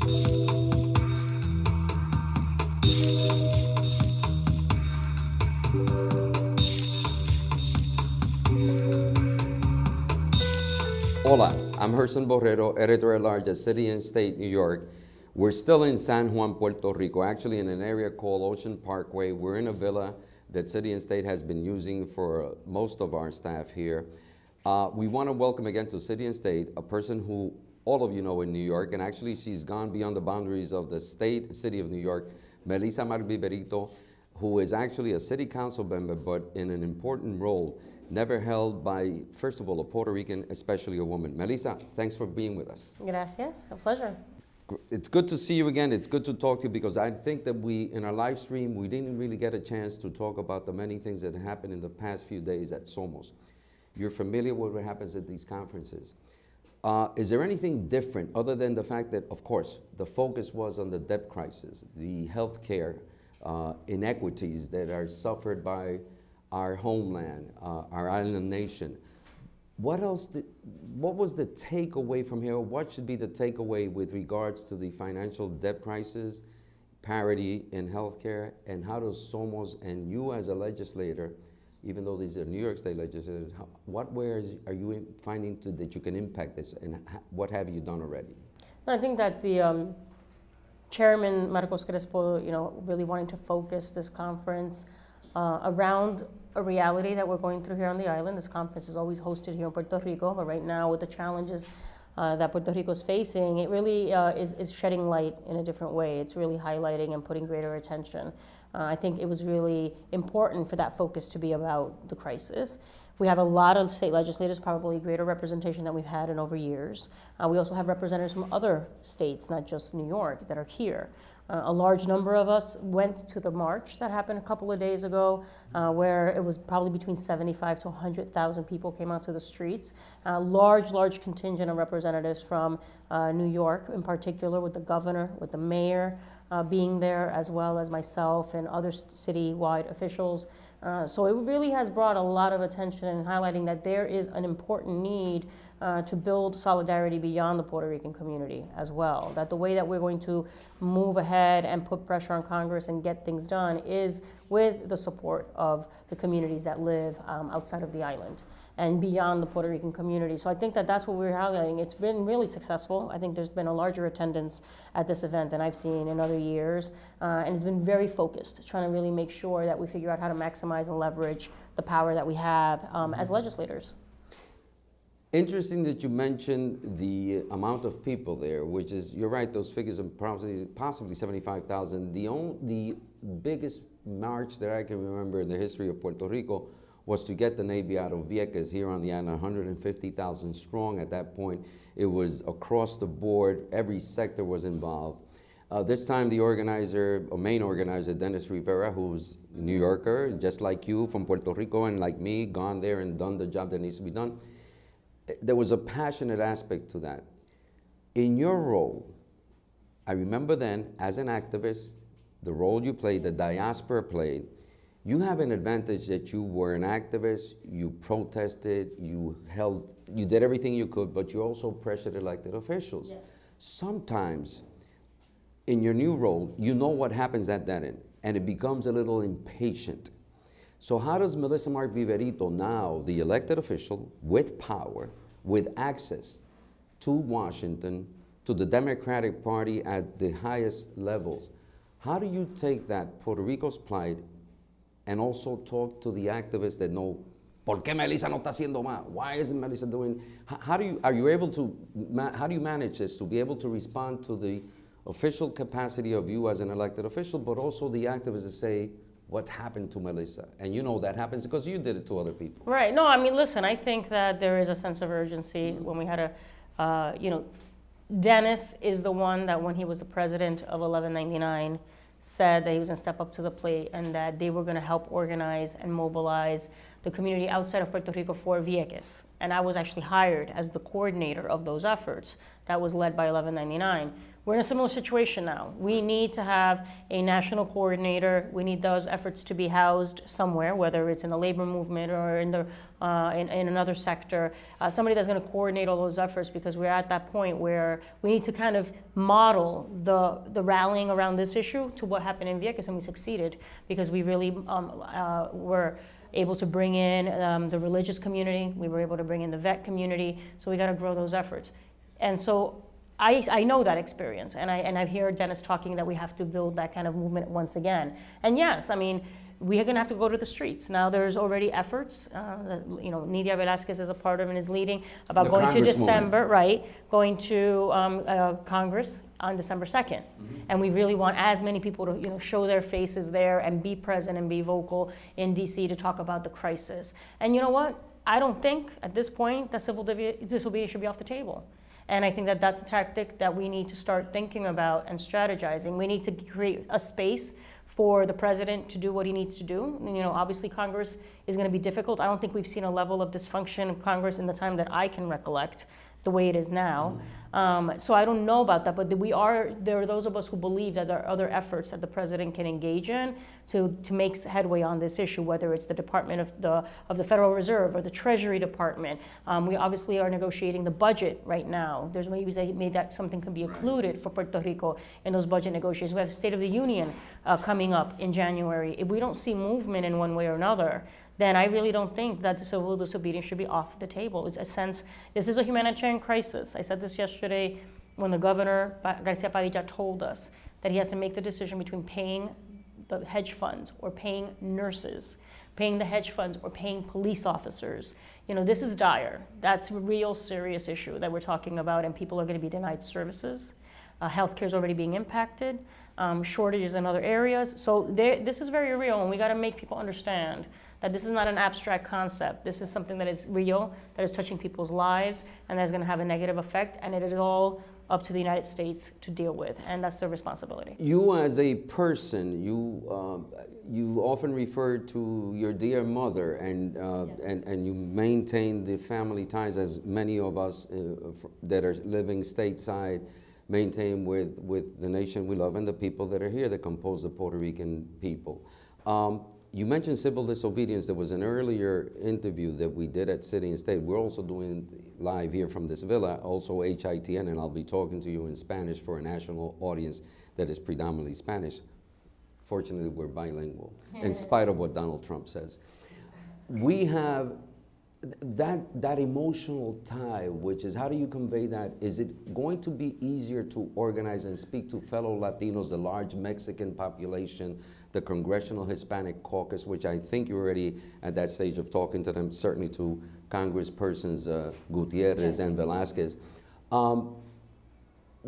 Hola, I'm Gerson Borrero, editor-at-large at City and State, New York. We're still in San Juan, Puerto Rico, actually in an area called Ocean Parkway. We're in a villa that City and State has been using for most of our staff here. We want to welcome again to City and State a person who all of you know in New York, and actually she's gone beyond the boundaries of the city of New York, Melissa Mark-Viverito, who is actually a city council member, but in an important role, never held by, first of all, a Puerto Rican, especially a woman. Melissa, thanks for being with us. Gracias, a pleasure. It's good to see you again. It's good to talk to you because I think that in our live stream, we didn't really get a chance to talk about the many things that happened in the past few days at Somos. You're familiar with what happens at these conferences. Is there anything different other than the fact that, of course, the focus was on the debt crisis, the healthcare inequities that are suffered by our homeland, our island nation. What was the takeaway from here? What should be the takeaway with regards to the financial debt crisis, parity in healthcare, and how does Somos and you as a legislator, even though these are New York State legislators, what ways are you finding that you can impact this, and what have you done already? I think that the Chairman Marcos Crespo, really wanting to focus this conference around a reality that we're going through here on the island. This conference is always hosted here in Puerto Rico, but right now with the challenges that Puerto Rico is facing, it really is shedding light in a different way. It's really highlighting and putting greater attention. I think it was really important for that focus to be about the crisis. We have a lot of state legislators, probably greater representation than we've had in over years. We also have representatives from other states, not just New York, that are here. A large number of us went to the march that happened a couple of days ago, where it was probably between 75 to 100,000 people came out to the streets. Large contingent of representatives from New York in particular, with the governor, with the mayor being there, as well as myself and other city-wide officials. So it really has brought a lot of attention in highlighting that there is an important need to build solidarity beyond the Puerto Rican community as well. That the way that we're going to move ahead and put pressure on Congress and get things done is with the support of the communities that live outside of the island and beyond the Puerto Rican community. So I think that that's what we're highlighting. It's been really successful. I think there's been a larger attendance at this event than I've seen in other years. And it's been very focused, trying to really make sure that we figure out how to maximize and leverage the power that we have as legislators. Interesting that you mentioned the amount of people there, which is, you're right, those figures are possibly 75,000. The biggest march that I can remember in the history of Puerto Rico was to get the Navy out of Vieques here on the island, 150,000 strong at that point. It was across the board, every sector was involved. This time the main organizer, Dennis Rivera, who's a New Yorker, just like you, from Puerto Rico, and like me, gone there and done the job that needs to be done. There was a passionate aspect to that. In your role, I remember then, as an activist, the role you played, the diaspora played, you have an advantage that you were an activist, you protested, you did everything you could, but you also pressured elected officials. Yes. Sometimes, in your new role, you know what happens at that end, and it becomes a little impatient. So how does Melissa Mark-Viverito, now the elected official with power, with access to Washington, to the Democratic Party at the highest levels, how do you take that Puerto Rico's plight and also talk to the activists that know, ¿por qué Melissa no está haciendo más? Why isn't Melissa doing? How do you manage this to be able to respond to the official capacity of you as an elected official, but also the activists that say, what happened to Melissa? And you know that happens because you did it to other people. Right. No, I mean, listen, I think that there is a sense of urgency when we had Dennis is the one that when he was the president of 1199 said that he was going to step up to the plate and that they were going to help organize and mobilize the community outside of Puerto Rico for Vieques. And I was actually hired as the coordinator of those efforts. That was led by 1199. We're in a similar situation now. We need to have a national coordinator. We need those efforts to be housed somewhere, whether it's in the labor movement or in another sector. Somebody that's going to coordinate all those efforts, because we're at that point where we need to kind of model the rallying around this issue to what happened in Vieques, and we succeeded because we really were able to bring in the religious community. We were able to bring in the vet community. So we got to grow those efforts. And so I know that experience, and I hear Dennis talking that we have to build that kind of movement once again. And yes, I mean, we are going to have to go to the streets. Now there's already efforts, Nidia Velázquez is a part of and is leading, about The going to Congress December, right, going to Congress on December 2nd. And we really want as many people to show their faces there and be present and be vocal in DC to talk about the crisis. And you know what? I don't think at this point that civil disobedience should be off the table. And I think that that's a tactic that we need to start thinking about and strategizing. We need to create a space for the president to do what he needs to do. Obviously Congress is going to be difficult. I don't think we've seen a level of dysfunction of Congress in the time that I can recollect the way it is now. So I don't know about that, but there are those of us who believe that there are other efforts that the president can engage in to make headway on this issue, whether it's the Department of the Federal Reserve or the Treasury Department. We obviously are negotiating the budget right now. There's maybe that something can be included for Puerto Rico in those budget negotiations. We have the State of the Union coming up in January. If we don't see movement in one way or another, then I really don't think that the civil disobedience should be off the table. It's a sense, this is a humanitarian crisis. I said this yesterday when the governor, Garcia Padilla, told us that he has to make the decision between paying the hedge funds or paying nurses, paying the hedge funds or paying police officers. This is dire. That's a real serious issue that we're talking about, and people are going to be denied services. Healthcare is already being impacted, shortages in other areas. So this is very real, and we got to make people understand that this is not an abstract concept. This is something that is real, that is touching people's lives, and that is going to have a negative effect, and it is all up to the United States to deal with, and that's their responsibility. You as a person, you often refer to your dear mother, and Yes. and you maintain the family ties, as many of us that are living stateside maintain with the nation we love and the people that are here that compose the Puerto Rican people. You mentioned civil disobedience. There was an earlier interview that we did at City and State. We're also doing live here from this villa, also HITN, and I'll be talking to you in Spanish for a national audience that is predominantly Spanish. Fortunately, we're bilingual, in spite of what Donald Trump says. We have that emotional tie, which is, how do you convey that? Is it going to be easier to organize and speak to fellow Latinos, the large Mexican population, the Congressional Hispanic Caucus, which I think you're already at that stage of talking to them, certainly to Congresspersons Gutierrez Yes. and Velázquez.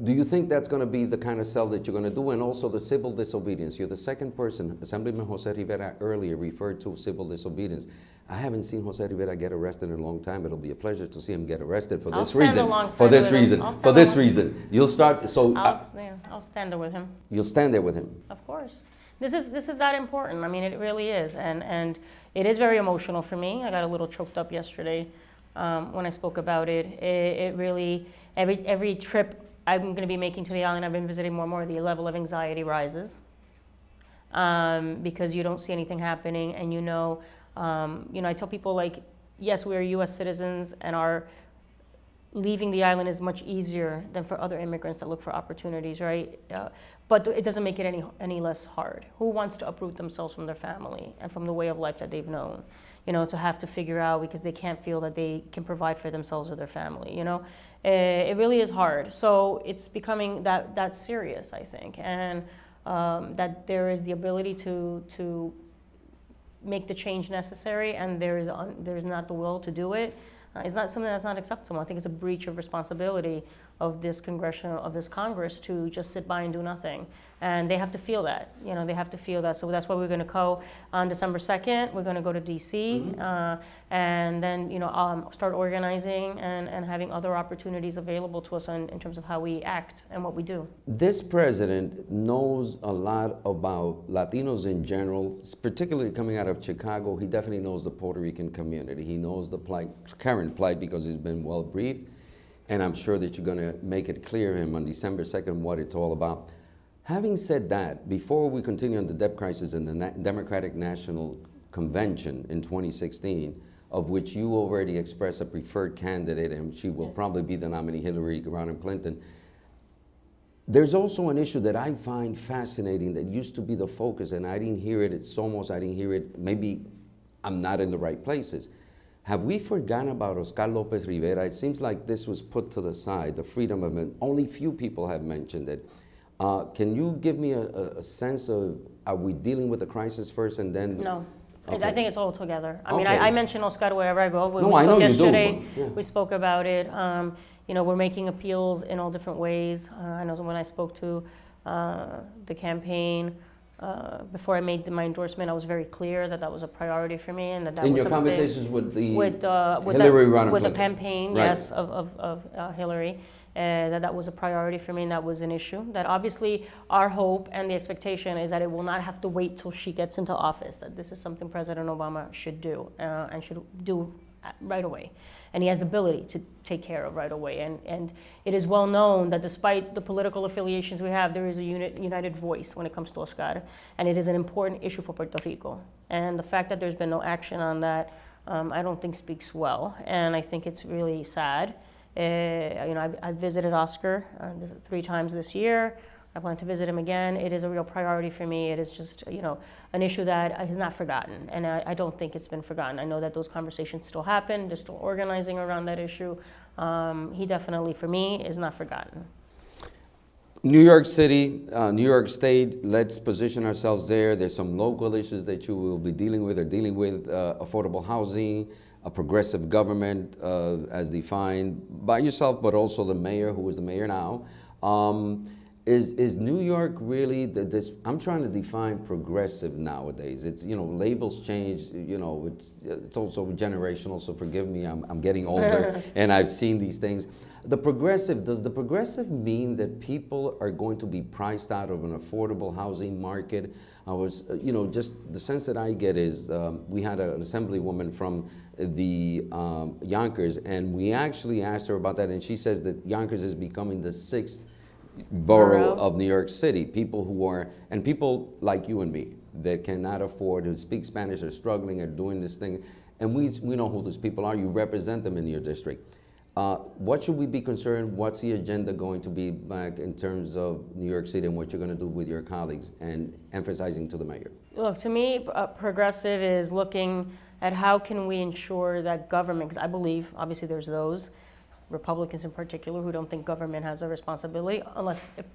Do you think that's going to be the kind of sell that you're going to do? And also the civil disobedience. You're the second person. Assemblyman Jose Rivera earlier referred to civil disobedience. I haven't seen Jose Rivera get arrested in a long time. It'll be a pleasure to see him get arrested for this reason. For this reason. For this reason. You'll start. So I'll stand there with him. You'll stand there with him. Of course. This is that important. I mean, it really is, and it is very emotional for me. I got a little choked up yesterday when I spoke about it. It really, every trip I'm going to be making to the island, I've been visiting more and more, the level of anxiety rises because you don't see anything happening, and I tell people, like, yes, we are U.S. citizens, and our leaving the island is much easier than for other immigrants that look for opportunities, right? But it doesn't make it any less hard. Who wants to uproot themselves from their family and from the way of life that they've known? To have to figure out because they can't feel that they can provide for themselves or their family, It really is hard. So it's becoming that serious, I think, and that there is the ability to make the change necessary, and there's not the will to do it. It's not something that's not acceptable. I think it's a breach of responsibility of this Congress to just sit by and do nothing. And they have to feel that, they have to feel that. So that's why we're going to go on December 2nd. We're going to go to DC and then, start organizing and having other opportunities available to us in terms of how we act and what we do. This president knows a lot about Latinos in general, particularly coming out of Chicago. He definitely knows the Puerto Rican community. He knows the current plight because he's been well briefed. and I'm sure that you're going to make it clear to him on December 2nd what it's all about. Having said that, before we continue on the debt crisis and the Democratic National Convention in 2016, of which you already expressed a preferred candidate, and she will probably be the nominee, Hillary Rodham Clinton, there's also an issue that I find fascinating that used to be the focus, and I didn't hear it at Somos, I didn't hear it, maybe I'm not in the right places. Have we forgotten about Oscar Lopez Rivera? It seems like this was put to the side, the freedom movement. Only few people have mentioned it. Can you give me a sense of, are we dealing with the crisis first and then? No. Okay. I think it's all together. I mean, Okay. I mention Oscar wherever I go. We No, I spoke know you do, yesterday. but, yeah. We spoke about it. You know, we're making appeals in all different ways. I know when I spoke to the campaign, before I made my endorsement, I was very clear that that was a priority for me, and that In was your something conversations with the Hillary Rodham with the Clinton. campaign, Right. yes, of Hillary, that was a priority for me, and that was an issue. That obviously our hope and the expectation is that it will not have to wait till she gets into office. That this is something President Obama should do and should do right away. And he has the ability to take care of right away. And it is well known that despite the political affiliations we have, there is a united voice when it comes to Oscar, and it is an important issue for Puerto Rico. And the fact that there's been no action on that, I don't think speaks well, and I think it's really sad. You know, I visited Oscar 3 times this year. I plan to visit him again. It is a real priority for me. It is just, you know, an issue that is not forgotten, and I don't think it's been forgotten. I know that those conversations still happen. They're still organizing around that issue. He definitely, for me, is not forgotten. New York City, New York State, let's position ourselves there. There's some local issues that you will be dealing with affordable housing, a progressive government as defined by yourself, but also the mayor, who is the mayor now. Is New York really this? I'm trying to define progressive nowadays. It's, you know, labels change. You know, it's also generational. So forgive me, I'm getting older, and I've seen these things. Does the progressive mean that people are going to be priced out of an affordable housing market? I was, you know, just the sense that I get is we had an assemblywoman from the Yonkers, and we actually asked her about that, and she says that Yonkers is becoming the 6th borough of New York City. People who are, and people like you and me that cannot afford to speak Spanish, are struggling, are doing this thing, and we know who those people are. You represent them in your district. What should we be concerned? What's the agenda going to be back in terms of New York City and what you're going to do with your colleagues, and emphasizing to the mayor? Look, to me, progressive is looking at how can we ensure that government, because I believe, obviously there's those, Republicans in particular, who don't think government has a responsibility unless it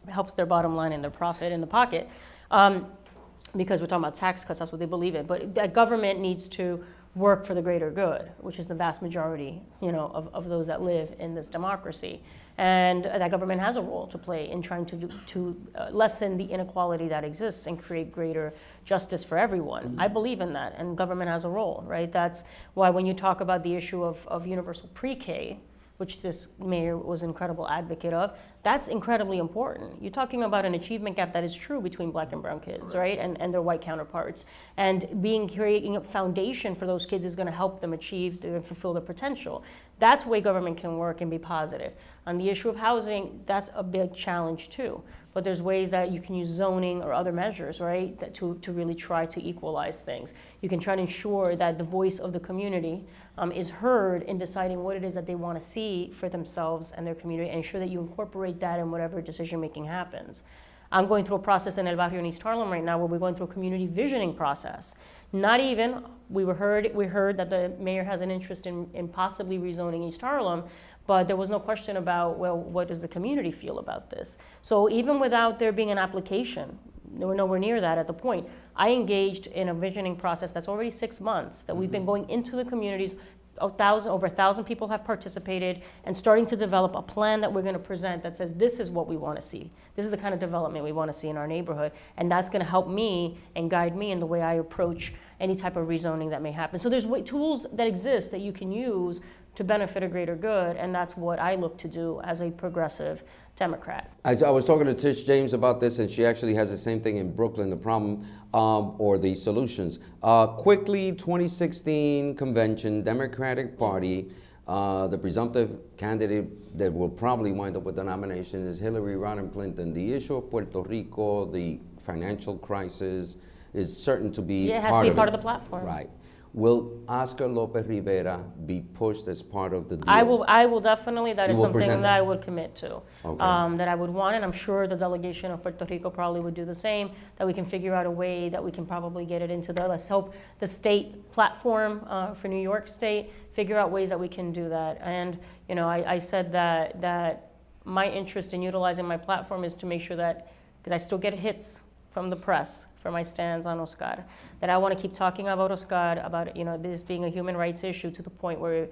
helps their bottom line and their profit in the pocket, because we're talking about tax cuts, that's what they believe in. But that government needs to work for the greater good, which is the vast majority, you know, of those that live in this democracy. And that government has a role to play in trying to lessen the inequality that exists and create greater justice for everyone. Mm-hmm. I believe in that, and government has a role, right? That's why when you talk about the issue of universal pre-K, which this mayor was an incredible advocate of, that's incredibly important. You're talking about an achievement gap that is true between Black and brown kids, right? And their white counterparts. And creating a foundation for those kids is gonna help them achieve and fulfill their potential. That's the way government can work and be positive. On the issue of housing, that's a big challenge too. But there's ways that you can use zoning or other measures, right, that to really try to equalize things. You can try to ensure that the voice of the community is heard in deciding what it is that they want to see for themselves and their community, and ensure that you incorporate that in whatever decision-making happens. I'm going through a process in El Barrio in East Harlem right now where we're going through a community visioning process. Not even, we heard that the mayor has an interest in possibly rezoning East Harlem, but there was no question about, well, what does the community feel about this? So even without there being an application, we're nowhere near that at the point, I engaged in a visioning process that's already 6 months, that we've been going into the communities. Over 1,000 people have participated, and starting to develop a plan that we're going to present that says this is what we want to see. This is the kind of development we want to see in our neighborhood, and that's going to help me and guide me in the way I approach any type of rezoning that may happen. So there's tools that exist that you can use to benefit a greater good, and that's what I look to do as a progressive Democrat. I was talking to Tish James about this, and she actually has the same thing in Brooklyn, the problem or the solutions. Quickly, 2016 convention, Democratic Party, The presumptive candidate that will probably wind up with the nomination is Hillary Rodham Clinton. The issue of Puerto Rico, the financial crisis, is certain to be Yeah, it has to be part of the platform. Right. Will Oscar Lopez Rivera be pushed as part of the deal? I will definitely, that You is will something present that it? I would commit to, Okay. that I would want, and I'm sure the delegation of Puerto Rico probably would do the same, that we can figure out a way that we can probably get it into the, let's help the state platform for New York State, figure out ways that we can do that. And, you know, I said that my interest in utilizing my platform is to make sure that, because I still get hits from the press for my stands on Oscar, that I want to keep talking about Oscar, about, you know, this being a human rights issue to the point where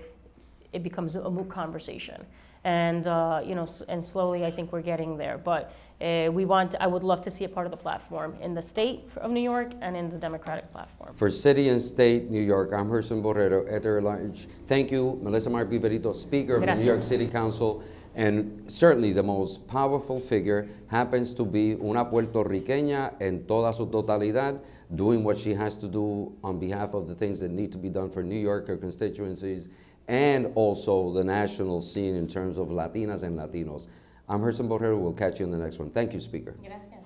it becomes a moot conversation. And, you know, and slowly I think we're getting there. But I would love to see it part of the platform in the state of New York and in the Democratic platform. For city and state, New York, I'm Gerson Borrero, editor-at-large. Thank you, Melissa Mark-Viverito, Speaker of the New York City Council. And certainly the most powerful figure happens to be una puertorriqueña en toda su totalidad, doing what she has to do on behalf of the things that need to be done for New Yorker constituencies and also the national scene in terms of Latinas and Latinos. I'm Gerson Borrero. We'll catch you in the next one. Thank you, Speaker. Gracias.